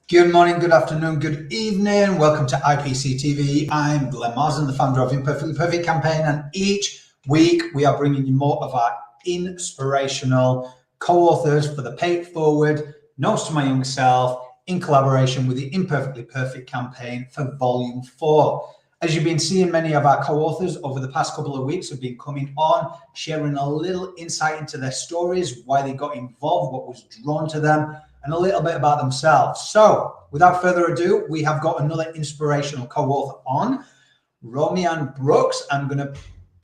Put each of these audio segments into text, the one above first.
Good morning, good afternoon, good evening. Welcome to IPC TV. I'm Glenn Marsden, the founder of Imperfectly Perfect Campaign, and each week we are bringing you more of our inspirational co-authors for the Pay It Forward, Notes to My Young Self, in collaboration with the Imperfectly Perfect Campaign for Volume 4. As you've been seeing, many of our co-authors over the past couple of weeks have been coming on, sharing a little insight into their stories, why they got involved, what was drawn to them, and a little bit about themselves. So without further ado, we have got another inspirational co-author on, Romyann Brooks. I'm going to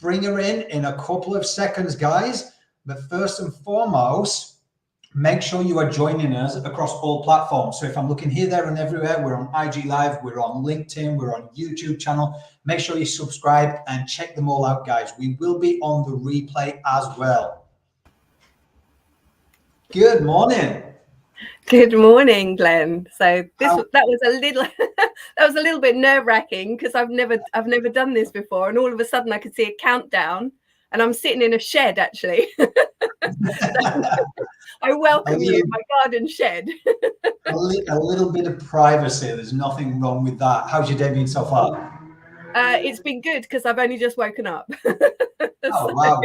bring her in a couple of seconds, guys. But first and foremost, make sure you are joining us across all platforms. So if I'm looking here, there, and everywhere, we're on IG Live, we're on LinkedIn, we're on YouTube channel. Make sure you subscribe and check them all out, guys. We will be on the replay as well. Good morning. Good morning, Glenn. So that was a little that was a little bit nerve-wracking because I've never done this before, and all of a sudden I could see a countdown, and I'm sitting in a shed actually. I welcome you in my garden shed. a little bit of privacy. There's nothing wrong with that. How's your day been so far? It's been good because I've only just woken up. Oh, wow.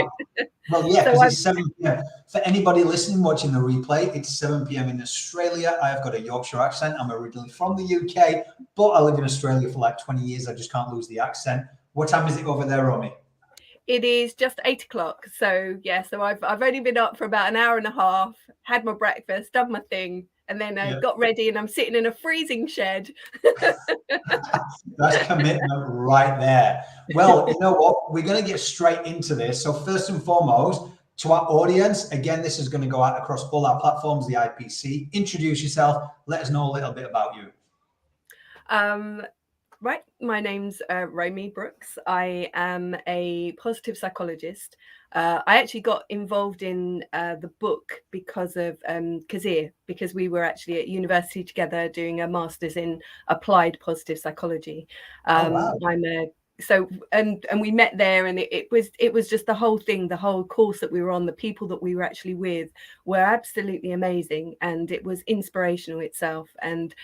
Well, yeah, because it's 7 p.m. For anybody listening, watching the replay, it's 7 p.m. in Australia. I have got a Yorkshire accent. I'm originally from the UK, but I live in Australia for like 20 years. I just can't lose the accent. What time is it over there, Romy? It is just 8 o'clock. So yeah, so I've only been up for about an hour and a half, had my breakfast, done my thing, and then got ready, and I'm sitting in a freezing shed. That's commitment right there. Well, you know what? We're going to get straight into this. So first and foremost, to our audience, again, this is going to go out across all our platforms, the IPC. Introduce yourself. Let us know a little bit about you. Right. My name's Romyann Brooks. I am a positive psychologist. I actually got involved in the book because of Kazir, because we were actually at university together doing a master's in applied positive psychology. Wow. And we met there, and it was just the whole thing, the whole course that we were on, the people that we were actually with were absolutely amazing, and it was inspirational itself, and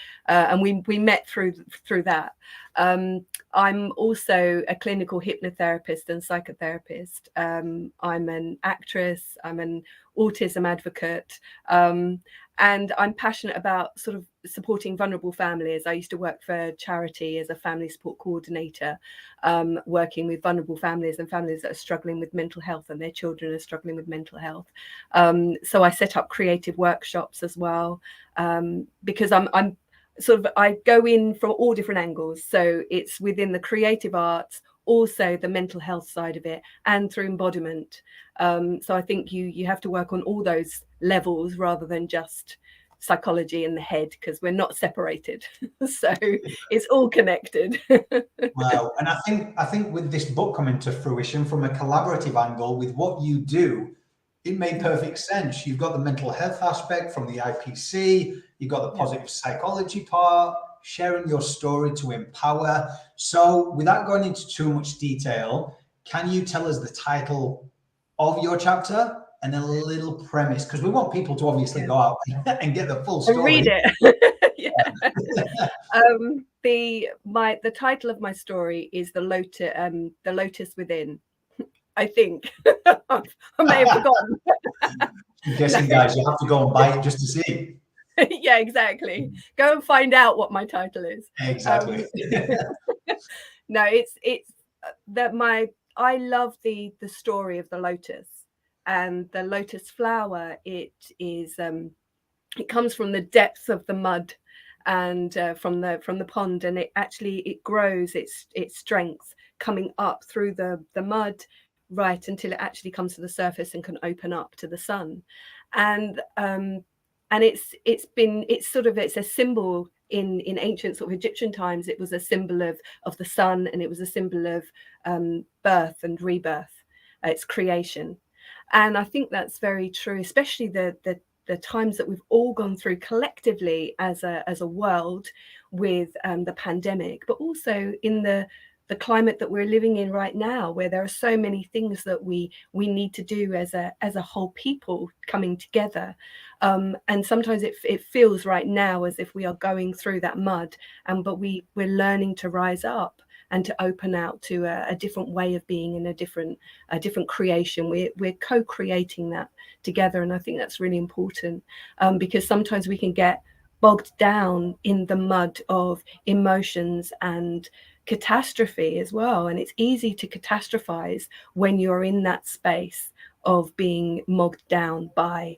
we met through that. I'm also a clinical hypnotherapist and psychotherapist. I'm an actress, I'm an autism advocate, and I'm passionate about sort of supporting vulnerable families. I used to work for charity as a family support coordinator, working with vulnerable families and families that are struggling with mental health, and their children are struggling with mental health. So I set up creative workshops as well, because I'm sort of, I go in from all different angles. So it's within the creative arts, also the mental health side of it, and through embodiment. So I think you have to work on all those levels rather than just psychology in the head, because we're not separated. So it's all connected. Wow. And I think with this book coming to fruition from a collaborative angle with what you do, it made perfect sense. You've got the mental health aspect from the IPC, you've got the positive psychology part, sharing your story to empower. So without going into too much detail, can you tell us the title of your chapter and a little premise? Because we want people to obviously go out and get the full story. And read it. The title of my story is the Lotus Within. I think I may have forgotten. I'm guessing, guys, you have to go and buy it just to see. Yeah, exactly. Go and find out what my title is. Exactly. No, it's that I love the story of the lotus, and the lotus flower. It comes from the depths of the mud, and from the pond, and it grows its strength coming up through the mud, right until it actually comes to the surface and can open up to the sun. And it's a symbol in ancient sort of Egyptian times. It was a symbol of the sun, and it was a symbol of birth and rebirth, its creation. And I think that's very true, especially the times that we've all gone through collectively as a world with the pandemic, but also in the the climate that we're living in right now, where there are so many things that we need to do as a whole people coming together. And sometimes it feels right now as if we are going through that mud, but we're learning to rise up and to open out to a different way of being and a different creation. We're co-creating that together, and I think that's really important, because sometimes we can get bogged down in the mud of emotions and catastrophe as well, and it's easy to catastrophize when you're in that space of being bogged down by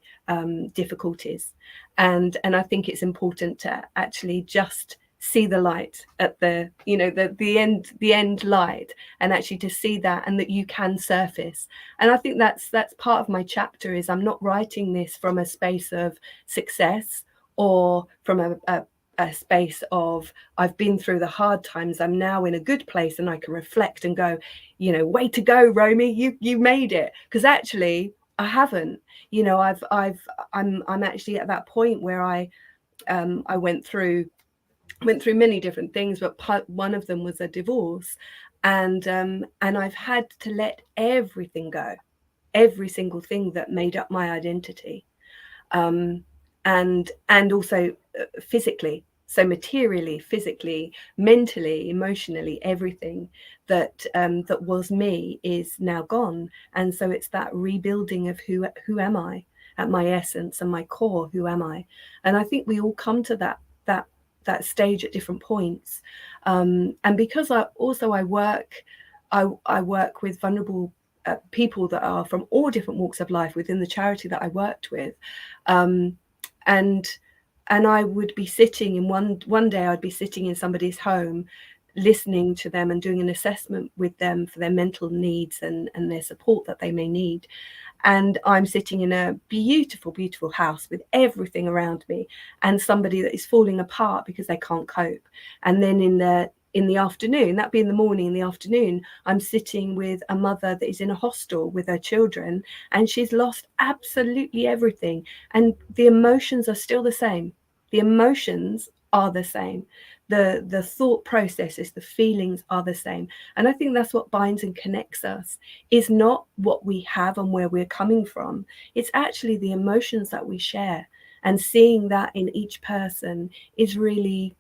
difficulties. And I think it's important to actually just see the light at the end light, and actually to see that, and that you can surface. And I think that's part of my chapter, is I'm not writing this from a space of success or from a space of I've been through the hard times, I'm now in a good place and I can reflect and go, way to go, Romy, you made it. Because actually I haven't. I'm actually at that point where I went through many different things, but one of them was a divorce, and I've had to let everything go, every single thing that made up my identity, and also physically, so materially, physically, mentally, emotionally, everything that was me is now gone. And so it's that rebuilding of who am I at my essence and my core, who am I? And I think we all come to that stage at different points, and because I work with vulnerable people that are from all different walks of life within the charity that I worked with, and I would be sitting in one day I'd be sitting in somebody's home, listening to them and doing an assessment with them for their mental needs and their support that they may need. And I'm sitting in a beautiful, beautiful house with everything around me, and somebody that is falling apart because they can't cope. And then in the afternoon, that'd be in the morning, in the afternoon, I'm sitting with a mother that is in a hostel with her children, and she's lost absolutely everything. And the emotions are still the same. The emotions are the same. The thought processes, the feelings are the same. And I think that's what binds and connects us, is not what we have and where we're coming from. It's actually the emotions that we share, and seeing that in each person is really,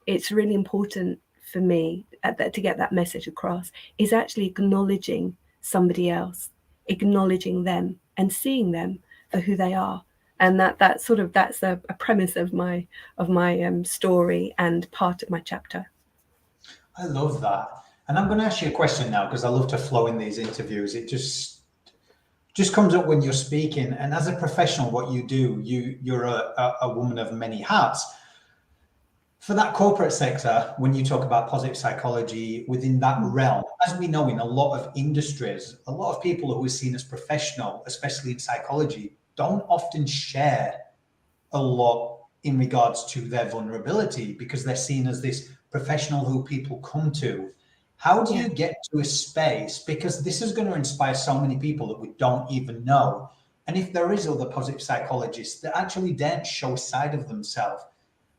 it's really important for me to get that message across, is actually acknowledging somebody else, acknowledging them and seeing them for who they are. And that's a premise of my story and part of my chapter. I love that. And I'm going to ask you a question now, because I love to flow in these interviews. It just comes up when you're speaking. And as a professional, what you do, you're a woman of many hats. For that corporate sector, when you talk about positive psychology within that realm, as we know in a lot of industries, a lot of people who are seen as professional, especially in psychology, don't often share a lot in regards to their vulnerability, because they're seen as this professional who people come to. How do you get to a space, because this is going to inspire so many people that we don't even know, and if there is other positive psychologists that actually daren't show a side of themselves,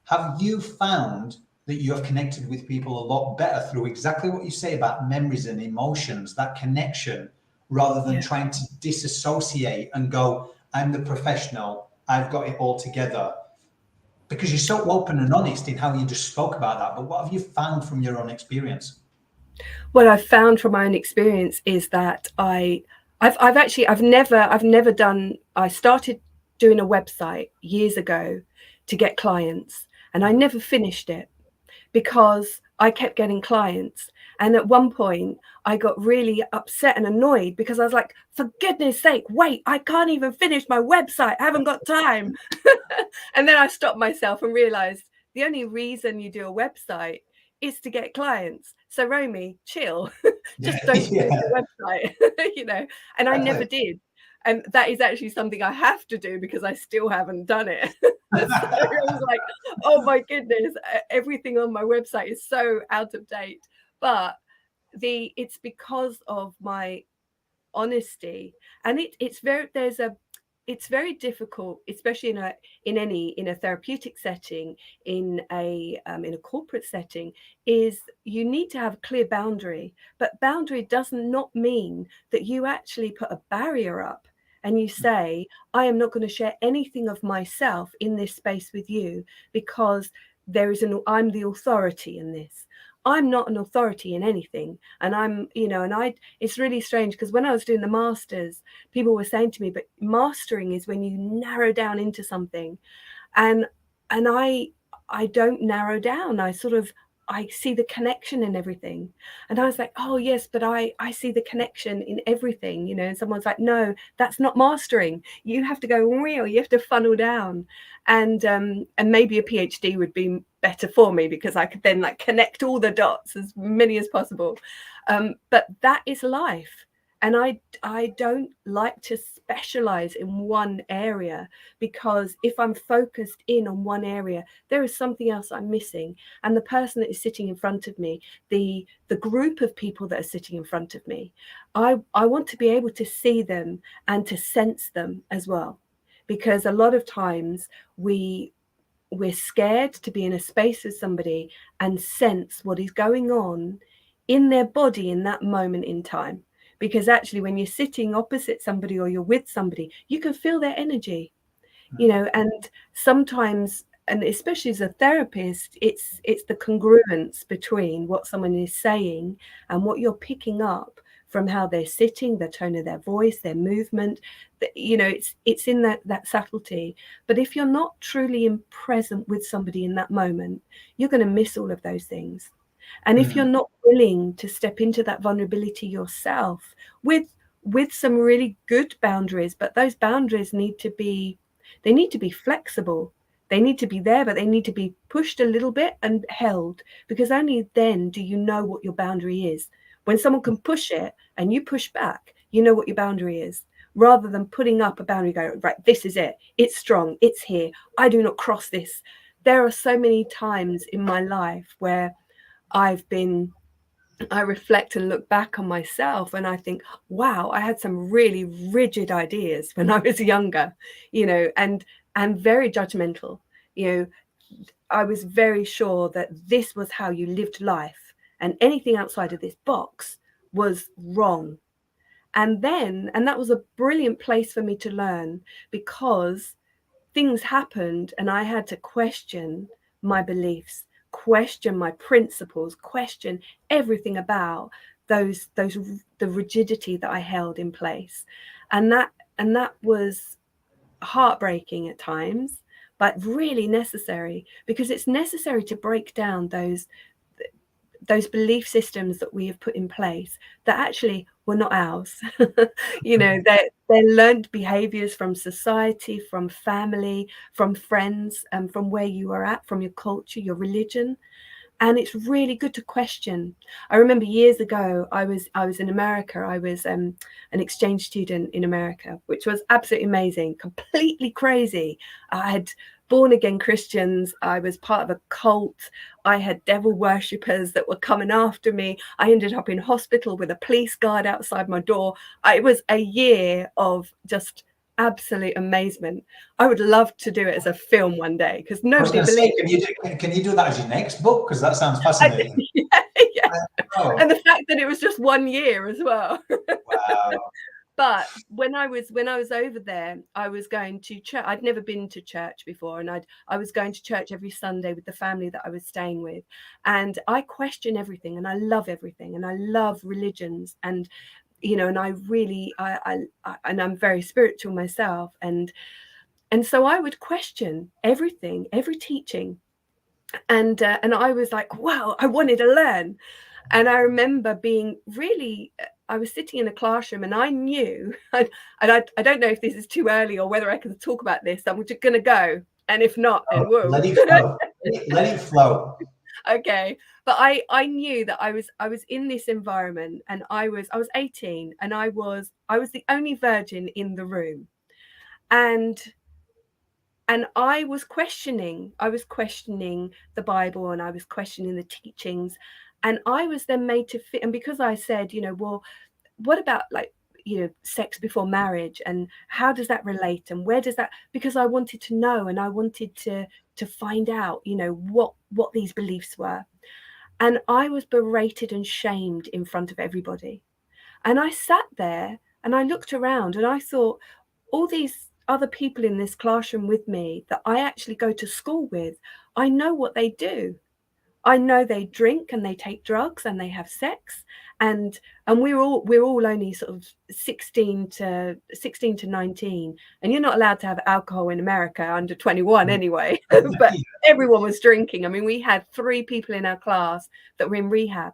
have you found that you have connected with people a lot better through exactly what you say about memories and emotions, that connection, rather than trying to disassociate and go, I'm the professional, I've got it all together? Because you're so open and honest in how you just spoke about that. But what have you found from your own experience? What I've found from my own experience is that I've never done. I started doing a website years ago to get clients, and I never finished it because I kept getting clients. And at one point, I got really upset and annoyed because I was like, for goodness sake, wait, I can't even finish my website. I haven't got time. And then I stopped myself and realized the only reason you do a website is to get clients. So Romy, chill, Yeah, just don't finish yeah, the website, and I never exactly. did. And that is actually something I have to do because I still haven't done it. So I was like, oh my goodness, everything on my website is so out of date. But it's because of my honesty, and it's very, it's very difficult, especially in a therapeutic setting, in a corporate setting, is you need to have a clear boundary. But boundary does not mean that you actually put a barrier up and you say, I am not going to share anything of myself in this space with you because I'm the authority in this. I'm not an authority in anything. And it's really strange because when I was doing the masters, people were saying to me, but mastering is when you narrow down into something. And I don't narrow down. I see the connection in everything. And I was like, oh yes, but I see the connection in everything, and someone's like, no, that's not mastering. You have to go real, you have to funnel down. And maybe a PhD would be better for me because I could then like connect all the dots, as many as possible. But that is life. And I don't like to specialize in one area, because if I'm focused in on one area, there is something else I'm missing. And the person that is sitting in front of me, the group of people that are sitting in front of me, I want to be able to see them and to sense them as well. Because a lot of times we're scared to be in a space with somebody and sense what is going on in their body in that moment in time. Because actually, when you're sitting opposite somebody or you're with somebody, you can feel their energy, and sometimes, and especially as a therapist, it's the congruence between what someone is saying and what you're picking up from how they're sitting, the tone of their voice, their movement. It's in that subtlety. But if you're not truly present with somebody in that moment, you're going to miss all of those things. And if you're not willing to step into that vulnerability yourself with some really good boundaries, but those boundaries need to be flexible. They need to be there, but they need to be pushed a little bit and held, because only then do you know what your boundary is. When someone can push it and you push back, you know what your boundary is, rather than putting up a boundary, go, right, this is it. It's strong. It's here. I do not cross this. There are so many times in my life where I reflect and look back on myself and I think, wow, I had some really rigid ideas when I was younger, and very judgmental. I was very sure that this was how you lived life, and anything outside of this box was wrong. And that was a brilliant place for me to learn, because things happened and I had to question my beliefs, question my principles, question everything about the rigidity that I held in place. And that was heartbreaking at times, but really necessary, because it's necessary to break down those belief systems that we have put in place that actually were not ours. They're learned behaviors from society, from family, from friends, and from where you are at, from your culture, your religion. And it's really good to question. I remember years ago, I was in America. I was an exchange student in America, which was absolutely amazing, completely crazy. I had born again Christians. I was part of a cult. I had devil worshippers that were coming after me. I ended up in hospital with a police guard outside my door. It was a year of just absolute amazement. I would love to do it as a film one day, because nobody believes. Can you do that as your next book? Because that sounds fascinating. Yeah. And the fact that it was just 1 year as well. Wow. But when I was over there, I was going to church. I'd never been to church before, and I was going to church every Sunday with the family that I was staying with. And I question everything, and I love everything, and I love religions, and and I really and I'm very spiritual myself, and so I would question everything, every teaching, and I was like, wow, I wanted to learn. And I remember being really, I was sitting in a classroom and I knew, and I don't know if this is too early or whether I can talk about this. I'm just going to go. And if not, then whoa. Let it flow. Let it flow. Okay. But I knew that I was in this environment, and I was 18, and I was the only virgin in the room. And I was questioning the Bible, and I was questioning the teachings, and I was then made to fit. And because I said, well, what about, like, sex before marriage, and how does that relate, and where does that, because I wanted to know, and I wanted to find out, what these beliefs were. And I was berated and shamed in front of everybody. And I sat there and I looked around and I thought, all these other people in this classroom with me that I actually go to school with, I know what they do. I know they drink and they take drugs and they have sex, and we're all only sort of 16 to 19, and you're not allowed to have alcohol in America under 21 anyway. But everyone was drinking. I mean, we had 3 people in our class that were in rehab,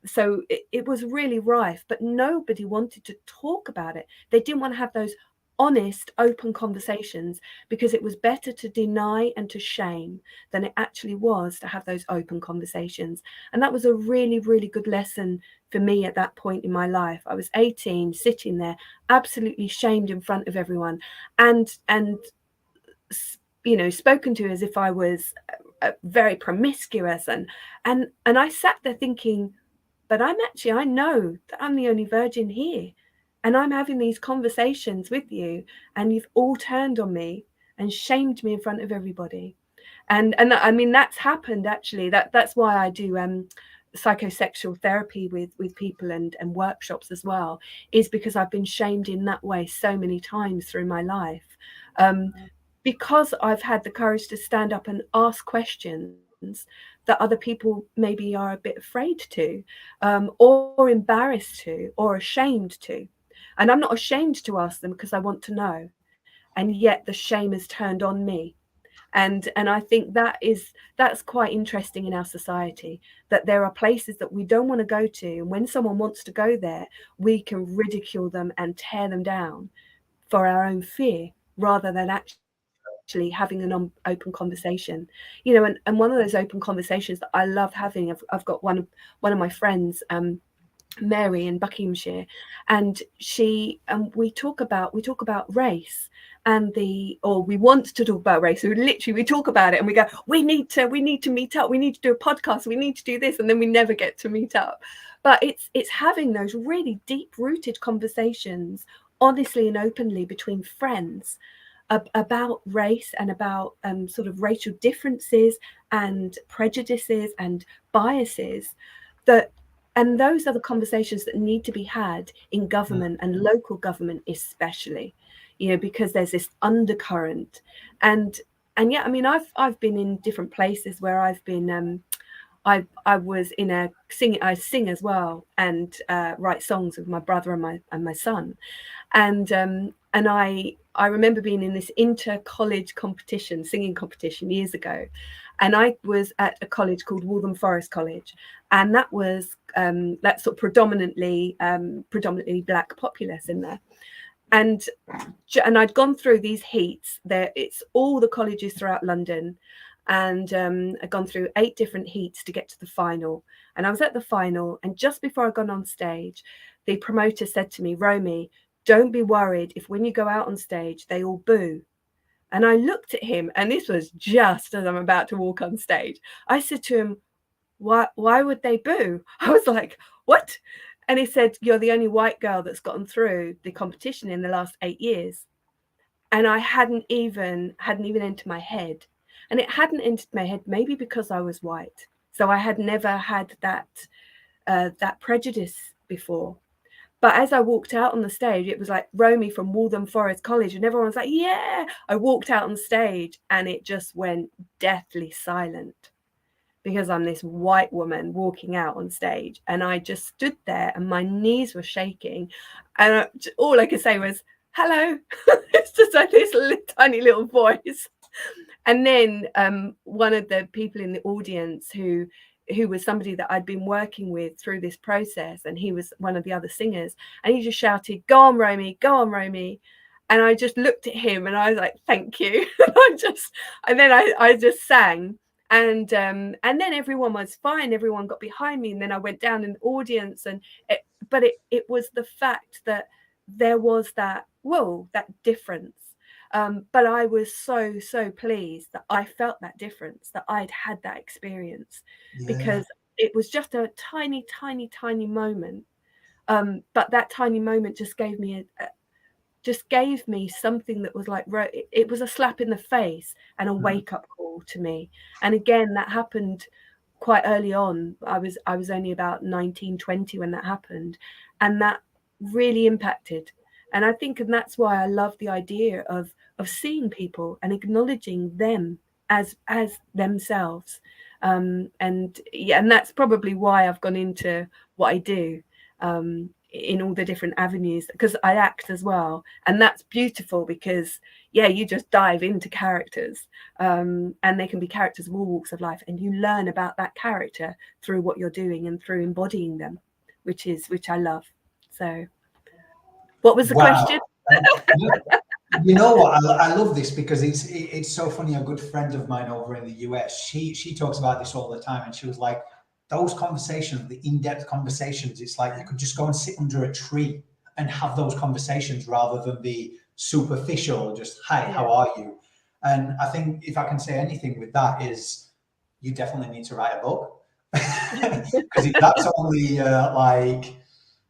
so it was really rife, but nobody wanted to talk about it. They didn't want to have those honest, open conversations, because it was better to deny and to shame than it actually was to have those open conversations. And that was a really, really good lesson for me at that point in my life. I was 18, sitting there, absolutely shamed in front of everyone, and spoken to as if I was very promiscuous, and I sat there thinking, but I know that I'm the only virgin here. And I'm having these conversations with you, and you've all turned on me and shamed me in front of everybody. And I mean, that's happened actually. That's why I do psychosexual therapy with people, and workshops as well, is because I've been shamed in that way so many times through my life. Because I've had the courage to stand up and ask questions that other people maybe are a bit afraid to, or embarrassed to, or ashamed to. And I'm not ashamed to ask them because I want to know. And yet the shame has turned on me. And I think that's quite interesting in our society, that there are places that we don't want to go to. And when someone wants to go there, we can ridicule them and tear them down for our own fear, rather than actually having an open conversation. And one of those open conversations that I love having, I've got one of my friends, Mary in Buckinghamshire, and we talk about race, or we want to talk about race. We talk about it and we go, we need to meet up, we need to do a podcast, we need to do this, and then we never get to meet up. But it's having those really deep rooted conversations, honestly and openly, between friends, about race, and about sort of racial differences and prejudices and biases, and those are the conversations that need to be had in government, and local government especially, because there's this undercurrent. And yeah, I mean, I've been in different places where I've been, I was in a singing, I sing as well, and write songs with my brother and my son. And I remember being in this inter-college competition, singing competition, years ago, and I was at a college called Waltham Forest College, and that was that sort of predominantly black populace in there. And I'd gone through these heats. It's all the colleges throughout London, and I'd gone through 8 different heats to get to the final. And I was at the final, and just before I got on stage, the promoter said to me, "Romy, don't be worried if when you go out on stage they all boo." And I looked at him, and this was just as I'm about to walk on stage. I said to him, why would they boo? I was like, what? And he said, "You're the only white girl that's gotten through the competition in the last 8 years." And I hadn't even entered my head. And it hadn't entered my head, maybe because I was white. So I had never had that prejudice before. But as I walked out on the stage, it was like Romy from Waltham Forest College, and everyone was like, yeah. I walked out on stage and it just went deathly silent, because I'm this white woman walking out on stage, and I just stood there and my knees were shaking, and all I could say was, "Hello." It's just like this tiny little voice. And then one of the people in the audience, who was somebody that I'd been working with through this process, and he was one of the other singers, and he just shouted, "Go on, Romy, go on, Romy." And I just looked at him and I was like, "Thank you." And then I just sang. And then everyone was fine. Everyone got behind me, and then I went down in the audience, but it was the fact that there was that difference. But I was so pleased that I felt that difference, that I'd had that experience, because it was just a tiny moment But that tiny moment just gave me something that was like, it was a slap in the face and a wake up call to me. And again, that happened quite early on. I was only about 19, 20 when that happened, and that really impacted. And I think, and that's why I love the idea of seeing people and acknowledging them as themselves. And yeah, and that's probably why I've gone into what I do, in all the different avenues, because I act as well. And that's beautiful because, yeah, you just dive into characters, and they can be characters of all walks of life, and you learn about that character through what you're doing and through embodying them, which I love. So what was the question? You know what? I love this because it's so funny. A good friend of mine over in the US, she talks about this all the time, and she was like, those conversations, the in-depth conversations, it's like you could just go and sit under a tree and have those conversations rather than be superficial, just hi, how are you? And I think if I can say anything with that is you definitely need to write a book. Because if that's only like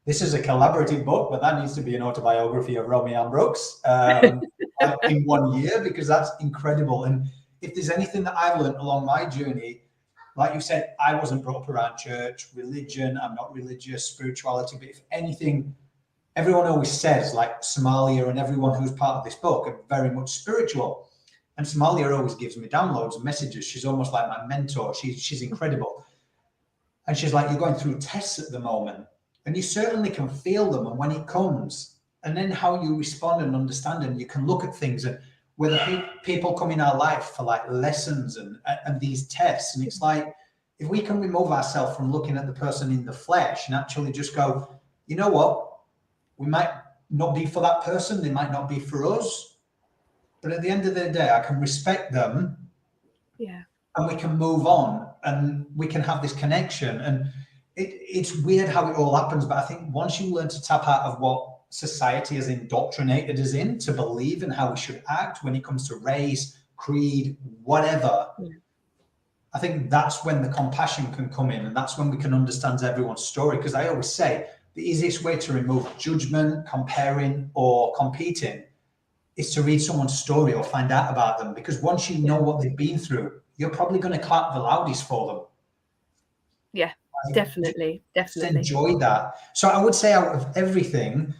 this is a collaborative book, but that needs to be an autobiography of Romyann Brooks in 1 year, because that's incredible. And if there's anything that I've learned along my journey, like you said, I wasn't brought up around church, religion. I'm not religious, spirituality. But if anything, everyone always says, like Somalia and everyone who's part of this book are very much spiritual. And Somalia always gives me downloads and messages. She's almost like my mentor. She's incredible. And she's like, you're going through tests at the moment, and you certainly can feel them. And when it comes, and then how you respond and understand, and you can look at things, and whether people come in our life for like lessons and these tests. And it's like, if we can remove ourselves from looking at the person in the flesh and actually just go, you know what, we might not be for that person, they might not be for us, but at the end of the day, I can respect them. Yeah. And we can move on and we can have this connection. And it's weird how it all happens, but I think once you learn to tap out of what society has indoctrinated us in to believe in how we should act when it comes to race, creed, whatever, I think that's when the compassion can come in, and that's when we can understand everyone's story. Because I always say the easiest way to remove judgment, comparing, or competing is to read someone's story or find out about them. Because once you know what they've been through, you're probably going to clap the loudest for them. Yeah, definitely. Just enjoy that. So I would say, out of everything,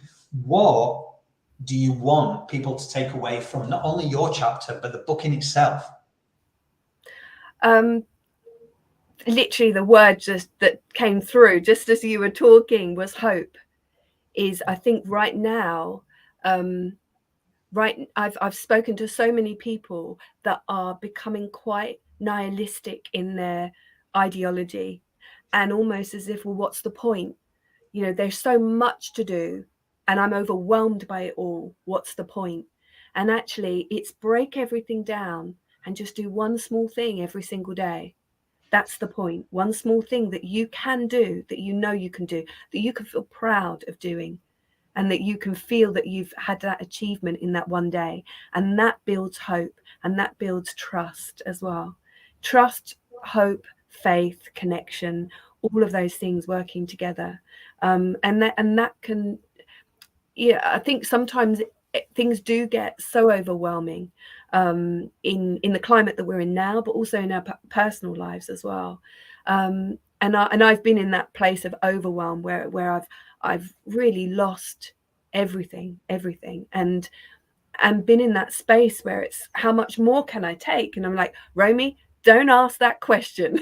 what do you want people to take away from not only your chapter, but the book in itself? Literally the word just that came through just as you were talking was hope. I think right now, I've spoken to so many people that are becoming quite nihilistic in their ideology, and almost as if, well, what's the point? You know, there's so much to do and I'm overwhelmed by it all. What's the point? And actually, it's break everything down and just do one small thing every single day. That's the point. One small thing that you can do, that you know you can do, that you can feel proud of doing, and that you can feel that you've had that achievement in that one day. And that builds hope, and that builds trust as well. Trust, hope, faith, connection, all of those things working together. And that can, yeah, I think sometimes things do get so overwhelming, in the climate that we're in now, but also in our personal lives as well. And I've been in that place of overwhelm where I've really lost everything, and been in that space where it's, how much more can I take? And I'm like, Romy, don't ask that question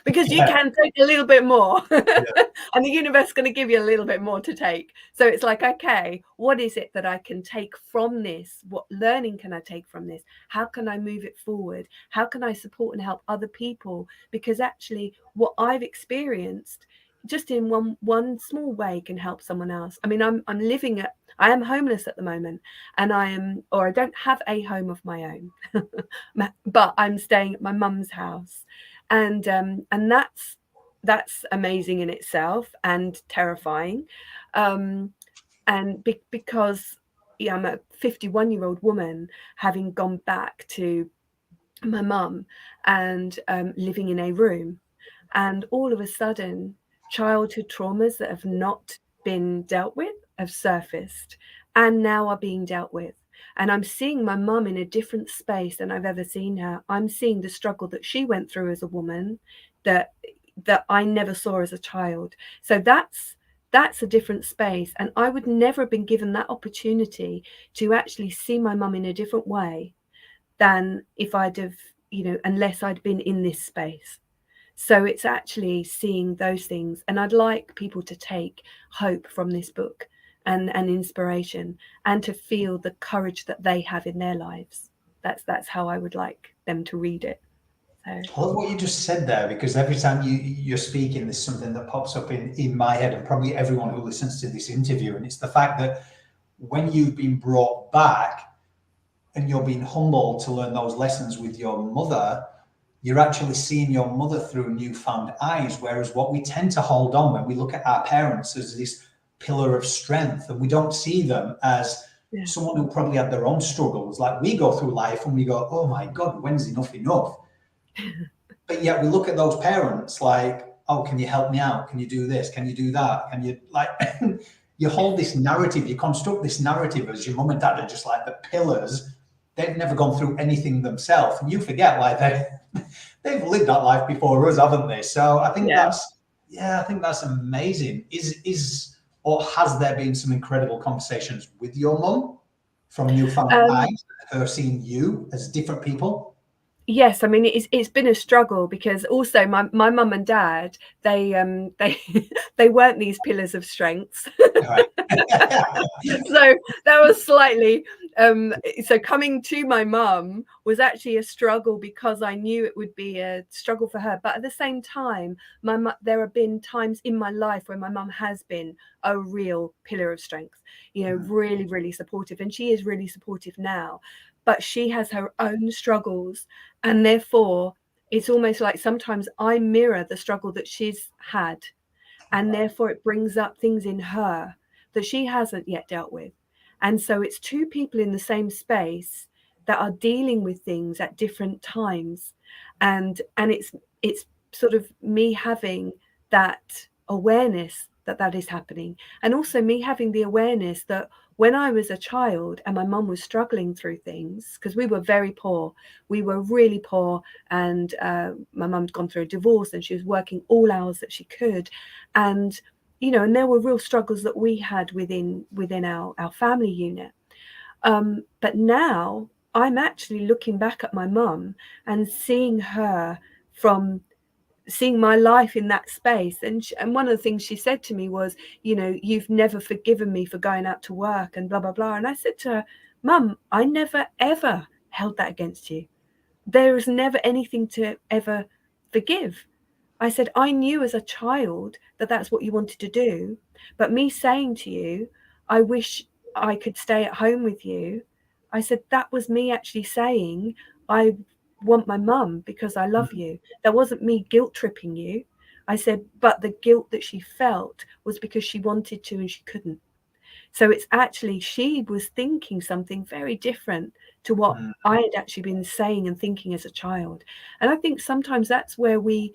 because you can take a little bit more and the universe is going to give you a little bit more to take. So it's like, okay, what is it that I can take from this? What learning can I take from this? How can I move it forward? How can I support and help other people? Because actually what I've experienced just in one small way can help someone else. I mean, I am homeless at the moment, and I don't have a home of my own, but I'm staying at my mum's house, and that's amazing in itself and terrifying, because yeah, I'm a 51-year-old woman having gone back to my mum and living in a room, and all of a sudden childhood traumas that have not been dealt with, have surfaced, and now are being dealt with. And I'm seeing my mum in a different space than I've ever seen her. I'm seeing the struggle that she went through as a woman that I never saw as a child. So that's a different space. And I would never have been given that opportunity to actually see my mum in a different way than if I'd have, unless I'd been in this space. So it's actually seeing those things. And I'd like people to take hope from this book and inspiration, and to feel the courage that they have in their lives. That's how I would like them to read it. So I love what you just said there, because every time you're speaking, there's something that pops up in my head, and probably everyone who listens to this interview. And it's the fact that when you've been brought back and you're being humbled to learn those lessons with your mother, you're actually seeing your mother through newfound eyes. Whereas what we tend to hold on when we look at our parents as this pillar of strength, and we don't see them as someone who probably had their own struggles. Like, we go through life and we go, oh my God, when's enough? But yet we look at those parents like, oh, can you help me out? Can you do this? Can you do that? Can you, like, you hold this narrative, you construct this narrative as your mum and dad are just like the pillars. They've never gone through anything themselves. And you forget, like, they've lived that life before us, haven't they? So I think I think that's amazing. Or has there been some incredible conversations with your mum from newfound eyes, her seeing you as different people? Yes, I mean, it's been a struggle, because also my mum and dad, they they weren't these pillars of strength. Right. So that was slightly so coming to my mum was actually a struggle, because I knew it would be a struggle for her. But at the same time, there have been times in my life where my mum has been a real pillar of strength, really, really supportive, and she is really supportive now. But she has her own struggles, and therefore it's almost like sometimes I mirror the struggle that she's had, and therefore it brings up things in her that she hasn't yet dealt with. And so it's two people in the same space that are dealing with things at different times, and it's sort of me having that awareness that is happening, and also me having the awareness that when I was a child and my mum was struggling through things, because we were very poor, we were really poor, and my mum's gone through a divorce and she was working all hours that she could, and and there were real struggles that we had within our family unit. But now I'm actually looking back at my mum and seeing her from seeing my life in that space. And one of the things she said to me was, you've never forgiven me for going out to work and blah, blah, blah. And I said to her, Mum, I never, ever held that against you. There is never anything to ever forgive. I said, I knew as a child that that's what you wanted to do. But me saying to you, I wish I could stay at home with you, I said, that was me actually saying, I want my mum because I love you. That wasn't me guilt tripping you. I said, but the guilt that she felt was because she wanted to and she couldn't. So it's actually, she was thinking something very different to what I had actually been saying and thinking as a child. And I think sometimes that's where we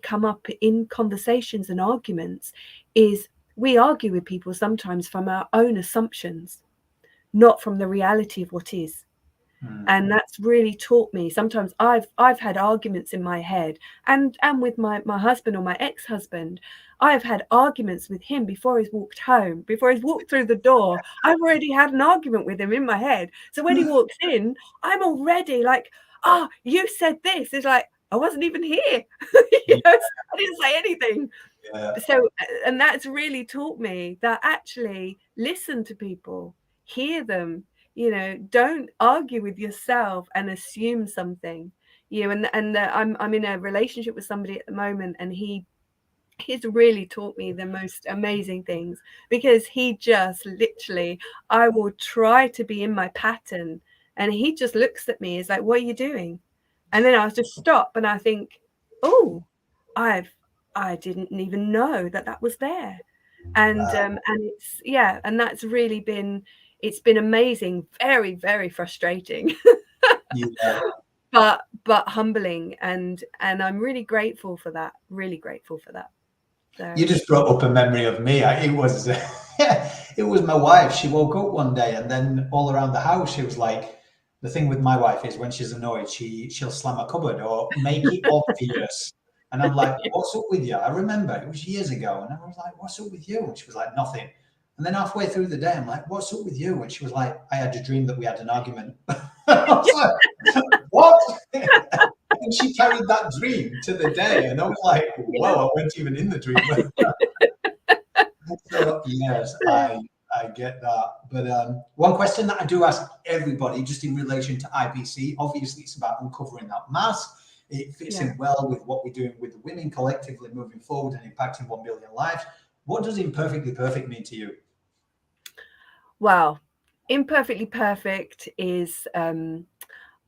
come up in conversations and arguments, is we argue with people sometimes from our own assumptions, not from the reality of what is. And that's really taught me. Sometimes I've had arguments in my head, and with my husband or my ex-husband. I've had arguments with him before he's walked home, before he's walked through the door. I've already had an argument with him in my head. So when he walks in, I'm already like, oh, you said this. It's like, I wasn't even here. I didn't say anything. So, and that's really taught me that actually listen to people, hear them, don't argue with yourself and assume something, and I'm in a relationship with somebody at the moment, and he's really taught me the most amazing things, because he just literally, I will try to be in my pattern and he just looks at me, he's like, what are you doing? And then I'll just stop and I think, oh, I didn't even know that was there. And it's, and that's really been, it's been amazing, very, very frustrating. But humbling, and I'm really grateful for that, really grateful for that. So You just brought up a memory of me. It was it was my wife. She woke up one day and then all around the house she was like, the thing with my wife is when she's annoyed, she'll slam a cupboard or make it obvious. And I'm like, what's up with you? I remember it was years ago, and I was like, what's up with you? And she was like, nothing. And then halfway through the day, I'm like, what's up with you? And she was like, I had a dream that we had an argument. I was like, what? And she carried that dream to the day, and I was like, whoa, I wasn't even in the dream. So yes, I get that. But one question that I do ask everybody, just in relation to IPC, obviously it's about uncovering that mask. It fits in well with what we're doing with the women collectively moving forward and impacting 1 billion lives. What does imperfectly perfect mean to you? Wow, imperfectly perfect is I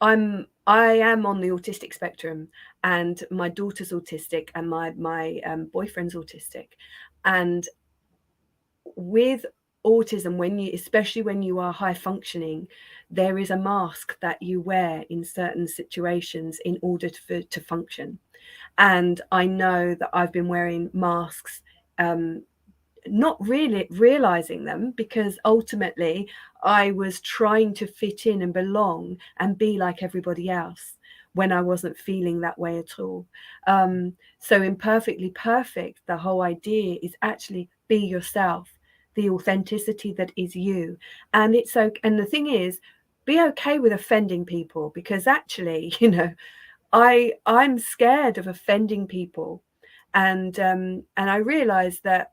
am on the autistic spectrum, and my daughter's autistic, and my boyfriend's autistic, and with autism, especially when you are high functioning, there is a mask that you wear in certain situations in order to function. And I know that I've been wearing masks, not really realizing them, because ultimately I was trying to fit in and belong and be like everybody else when I wasn't feeling that way at all. So imperfectly perfect, the whole idea is actually be yourself, the authenticity that is you. And it's okay. And the thing is, be okay with offending people, because actually, I'm scared of offending people. And I realized that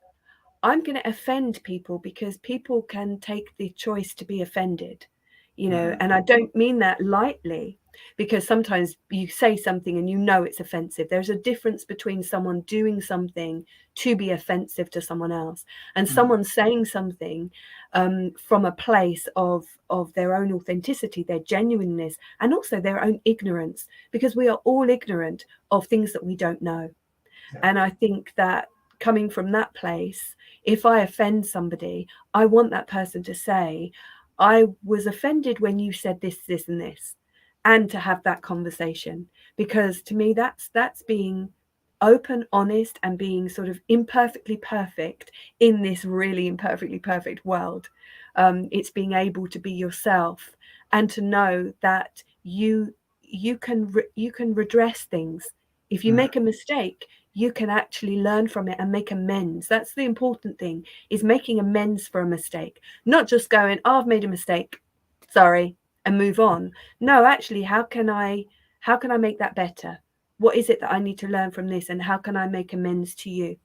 I'm going to offend people because people can take the choice to be offended, and I don't mean that lightly, because sometimes you say something and it's offensive. There's a difference between someone doing something to be offensive to someone else and someone saying something from a place of their own authenticity, their genuineness, and also their own ignorance, because we are all ignorant of things that we don't know. Yeah. And I think that coming from that place, if I offend somebody, I want that person to say, I was offended when you said this, this, and this, and to have that conversation, because to me, that's being open, honest, and being sort of imperfectly perfect in this really imperfectly perfect world. It's being able to be yourself and to know that you can redress things. If you make a mistake, you can actually learn from it and make amends. That's the important thing, is making amends for a mistake, not just going, oh, I've made a mistake, sorry, and move on. No, actually, how can I make that better? What is it that I need to learn from this, and how can I make amends to you?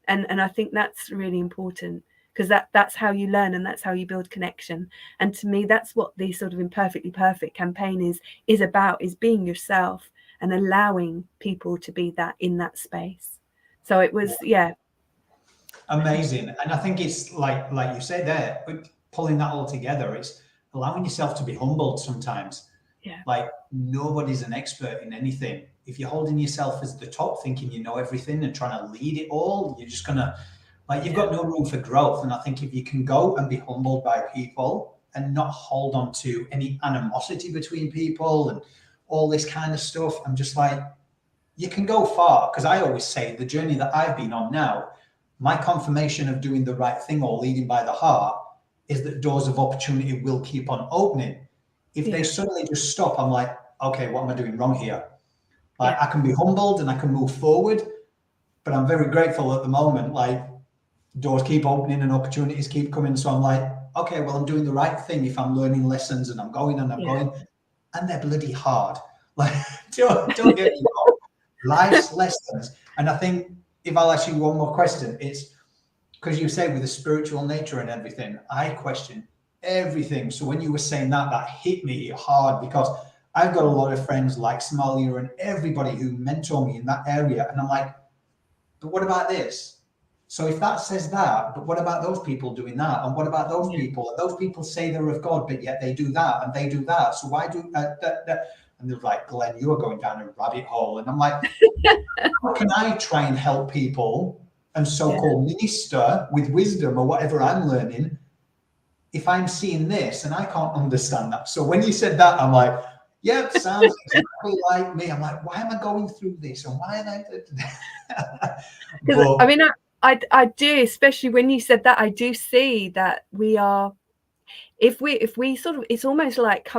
And I think that's really important, because that's how you learn, and that's how you build connection. And to me, that's what the sort of Imperfectly Perfect campaign is about, is being yourself and allowing people to be that in that space. So it was, amazing. And I think it's like you said there, pulling that all together, it's allowing yourself to be humbled sometimes. Yeah. Like, nobody's an expert in anything. If you're holding yourself as the top, thinking you know everything and trying to lead it all, you're just gonna, you've got no room for growth. And I think if you can go and be humbled by people and not hold on to any animosity between people and all this kind of stuff, I'm just like, you can go far. Because I always say the journey that I've been on now, my confirmation of doing the right thing or leading by the heart is that doors of opportunity will keep on opening. If they suddenly just stop, I'm like, okay, what am I doing wrong here? Like, I can be humbled and I can move forward, but I'm very grateful at the moment. Like, doors keep opening and opportunities keep coming. So I'm like, okay, well, I'm doing the right thing if I'm learning lessons and I'm going and I'm going, and they're bloody hard. Like, don't get me wrong, life's lessons. And I think if I'll ask you one more question, it's because you say with the spiritual nature and everything, I question everything. So when you were saying that hit me hard, because I've got a lot of friends like Somalia and everybody who mentor me in that area. And I'm like, but what about this? So if that says that, but what about those people doing that? And what about those people? And those people say they're of God, but yet they do that and they do that. So why do that? And they're like, Glenn, you are going down a rabbit hole. And I'm like, how can I try and help people and so-called minister with wisdom or whatever I'm learning if I'm seeing this and I can't understand that? So when you said that, I'm like, yep, sounds exactly exactly like me. I'm like, why am I going through this? And why am I? Because I mean, I do, especially when you said that, I do see that we are, if we sort of, it's almost like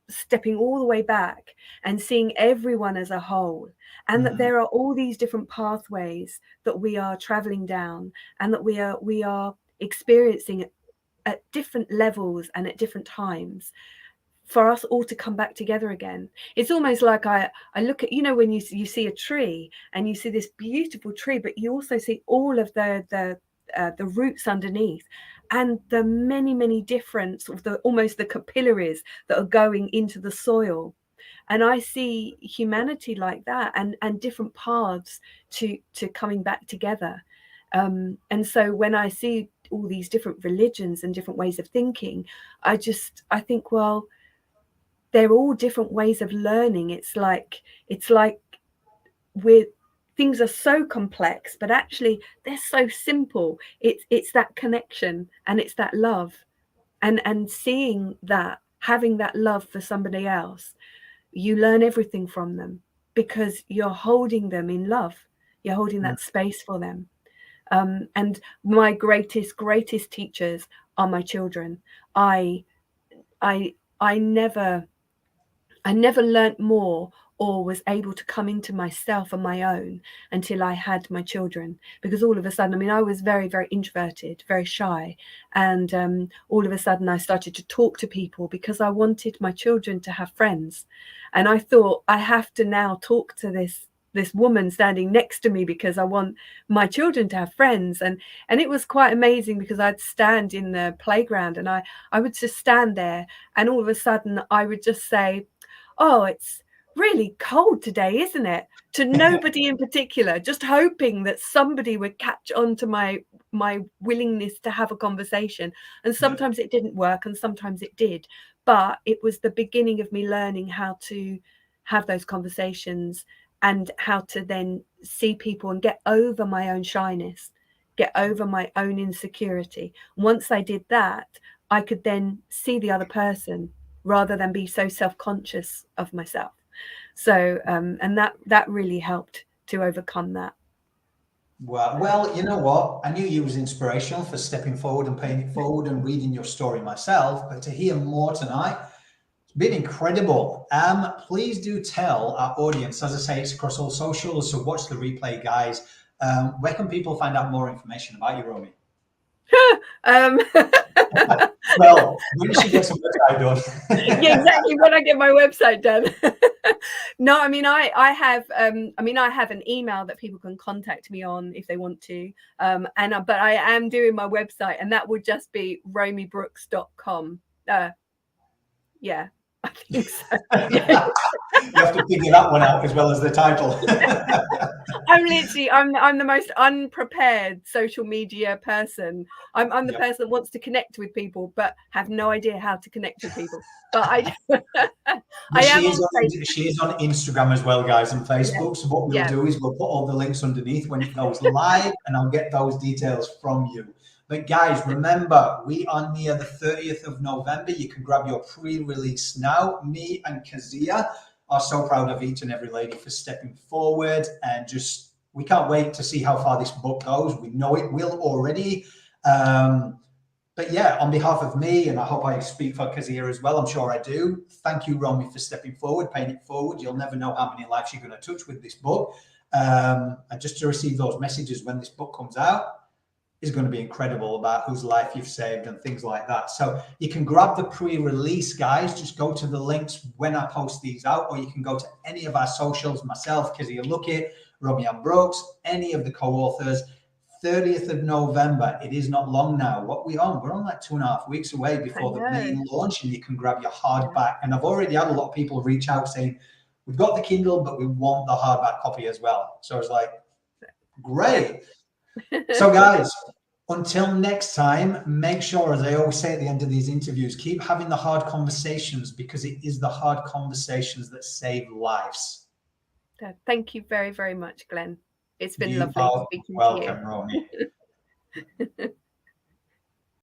stepping all the way back and seeing everyone as a whole, and that there are all these different pathways that we are traveling down, and that we are experiencing at different levels and at different times, for us all to come back together again. It's almost like I look at, you know, when you see a tree and you see this beautiful tree, but you also see all of the roots underneath, and the many different sort of almost the capillaries that are going into the soil. And I see humanity like that, and different paths to coming back together. And so when I see all these different religions and different ways of thinking, I think, well, they're all different ways of learning. It's like things are so complex, but actually they're so simple. It's that connection, and it's that love, and seeing that, having that love for somebody else, you learn everything from them, because you're holding them in love. You're holding that space for them. And my greatest teachers are my children. I never learnt more or was able to come into myself and my own until I had my children. Because all of a sudden, I mean, I was very introverted, very shy, and all of a sudden I started to talk to people because I wanted my children to have friends. And I thought, I have to now talk to this woman standing next to me because I want my children to have friends. And it was quite amazing, because I'd stand in the playground and I would just stand there, and all of a sudden I would just say, "Oh, it's really cold today, isn't it?" To nobody in particular, just hoping that somebody would catch on to my willingness to have a conversation. And sometimes it didn't work, and sometimes it did. But it was the beginning of me learning how to have those conversations, and how to then see people and get over my own shyness, get over my own insecurity. Once I did that, I could then see the other person, rather than be so self-conscious of myself. So and that really helped to overcome that. Well, you know what? I knew you was inspirational for stepping forward and paying it forward and reading your story myself, but to hear more tonight, it's been incredible. Please do tell our audience, as I say, it's across all socials, so watch the replay, guys. Where can people find out more information about you, Romy? Well, when she gets a website done. Yeah, exactly. When I get my website done. No, I mean, I have an email that people can contact me on if they want to. But I am doing my website, and that would just be romybrooks.com. Yeah, I think so. You have to figure that one out as well as the title. I'm the most unprepared social media person. I'm the person that wants to connect with people, but have no idea how to connect with people. But she is on Instagram as well, guys, and Facebook. So what we'll do is we'll put all the links underneath when it goes live, and I'll get those details from you. But guys, remember, we are near the 30th of November. You can grab your pre-release now. Me and Kazia are so proud of each and every lady for stepping forward, and just, we can't wait to see how far this book goes. We know it will already. But yeah, on behalf of me, and I hope I speak for Kazia as well, I'm sure I do, thank you, Romy, for stepping forward, paying it forward. You'll never know how many lives you're going to touch with this book. And just to receive those messages when this book comes out is going to be incredible, about whose life you've saved and things like that. So you can grab the pre-release, guys. Just go to the links when I post these out, or you can go to any of our socials, myself, Kazia Luckett, Romyann Brooks, any of the co-authors. 30th of November. It is not long now. What we're on like 2.5 weeks away before the main launch, and you can grab your hardback. And I've already had a lot of people reach out saying, we've got the Kindle, but we want the hardback copy as well. So it's like, great. So guys, until next time, make sure, as I always say at the end of these interviews, keep having the hard conversations, because it is the hard conversations that save lives. Thank you very much, Glenn. It's been lovely speaking to you. Welcome, Romy.